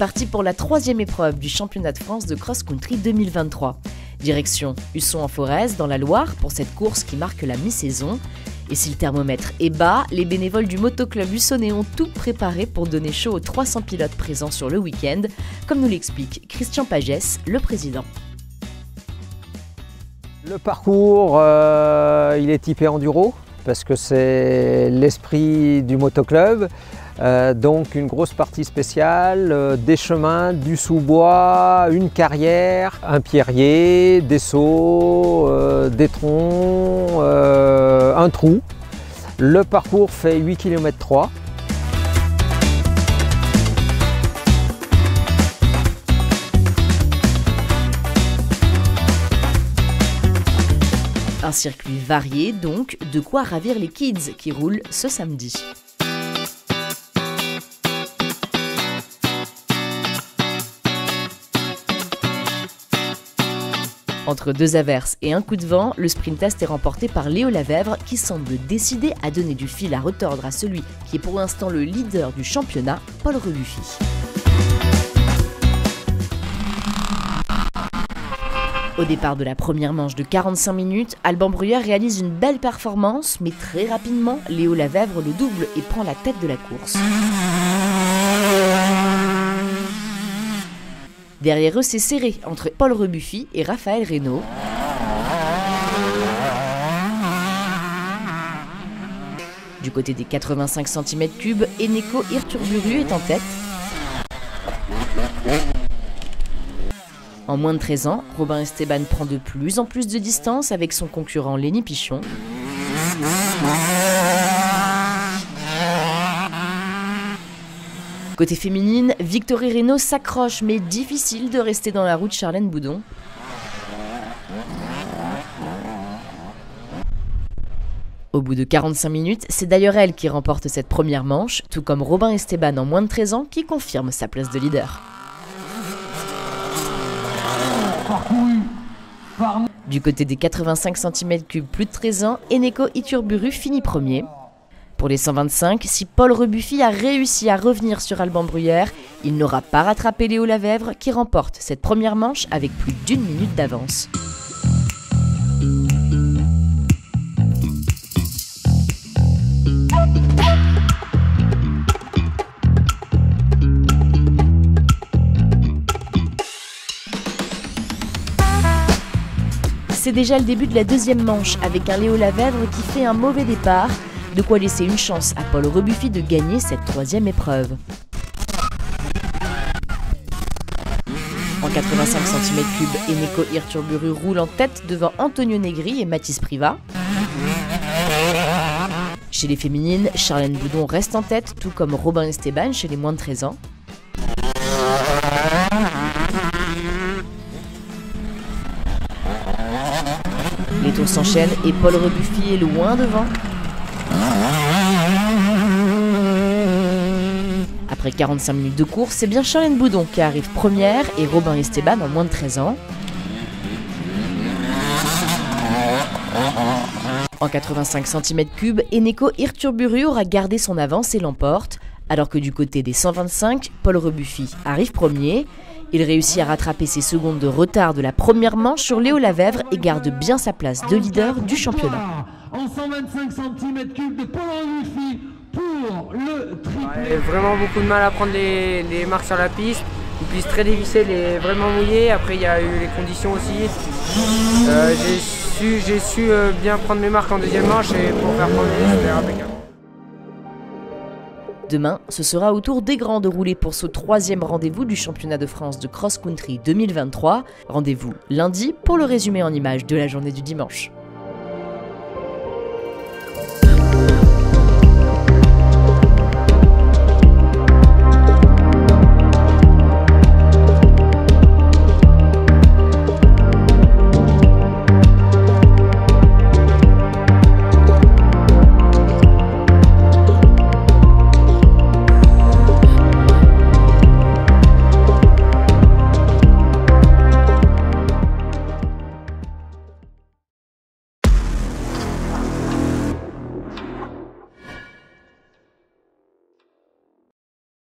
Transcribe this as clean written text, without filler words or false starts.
parti pour la 3e épreuve du championnat de France de cross-country 2023. Direction Husson-en-Forez dans la Loire pour cette course qui marque la mi-saison. Et si le thermomètre est bas, les bénévoles du motoclub hussonnais ont tout préparé pour donner chaud aux 300 pilotes présents sur le week-end, comme nous l'explique Christian Pagès, le président. Le parcours, il est typé enduro parce que c'est l'esprit du motoclub. Donc une grosse partie spéciale, des chemins, du sous-bois, une carrière, un pierrier, des sauts, des troncs, un trou. Le parcours fait 8 km 3. Un circuit varié donc, de quoi ravir les kids qui roulent ce samedi. Entre 2 averses et un coup de vent, le sprint test est remporté par Léo Lavèvre qui semble décidé à donner du fil à retordre à celui qui est pour l'instant le leader du championnat, Paul Rebuffy. Au départ de la première manche de 45 minutes, Alban Bruyère réalise une belle performance, mais très rapidement, Léo Lavèvre le double et prend la tête de la course. Derrière eux, c'est serré entre Paul Rebuffy et Raphaël Reynaud. Du côté des 85 cm3, Eneko Irturburu est en tête. En moins de 13 ans, Robin Esteban prend de plus en plus de distance avec son concurrent Lenny Pichon. Côté féminine, Victorie Reynaud s'accroche, mais difficile de rester dans la roue de Charlène Boudon. Au bout de 45 minutes, c'est d'ailleurs elle qui remporte cette première manche, tout comme Robin Esteban en moins de 13 ans qui confirme sa place de leader. Du côté des 85 cm3 plus de 13 ans, Eneko Irturburu finit premier. Pour les 125, si Paul Rebuffy a réussi à revenir sur Alban Bruyère, il n'aura pas rattrapé Léo Lavèvre qui remporte cette première manche avec plus d'1 minute d'avance. C'est déjà le début de la deuxième manche avec un Léo Lavèvre qui fait un mauvais départ. De quoi laisser une chance à Paul Rebuffy de gagner cette 3e épreuve. En 85 cm3, Eneko Irturburu roule en tête devant Antonio Negri et Mathis Privat. Chez les féminines, Charlène Boudon reste en tête, tout comme Robin Esteban chez les moins de 13 ans. Les tours s'enchaînent et Paul Rebuffy est loin devant. Après 45 minutes de course, c'est bien Charlène Boudon qui arrive première et Robin Esteban en moins de 13 ans. En 85 cm3, Eneko Irturburu aura gardé son avance et l'emporte, alors que du côté des 125, Paul Rebuffy arrive premier. Il réussit à rattraper ses secondes de retard de la première manche sur Léo Lavèvre et garde bien sa place de leader du championnat. En 125 cm3 de Paul Rebuffy pour le triplé. Vraiment beaucoup de mal à prendre les marques sur la piste. Une piste très difficile et vraiment mouillée. Après il y a eu les conditions aussi. J'ai su bien prendre mes marques en deuxième manche et pour faire premier, c'était impeccable. Demain, ce sera au tour des grands de rouler pour ce 3e rendez-vous du championnat de France de cross-country 2023. Rendez-vous lundi pour le résumé en images de la journée du dimanche.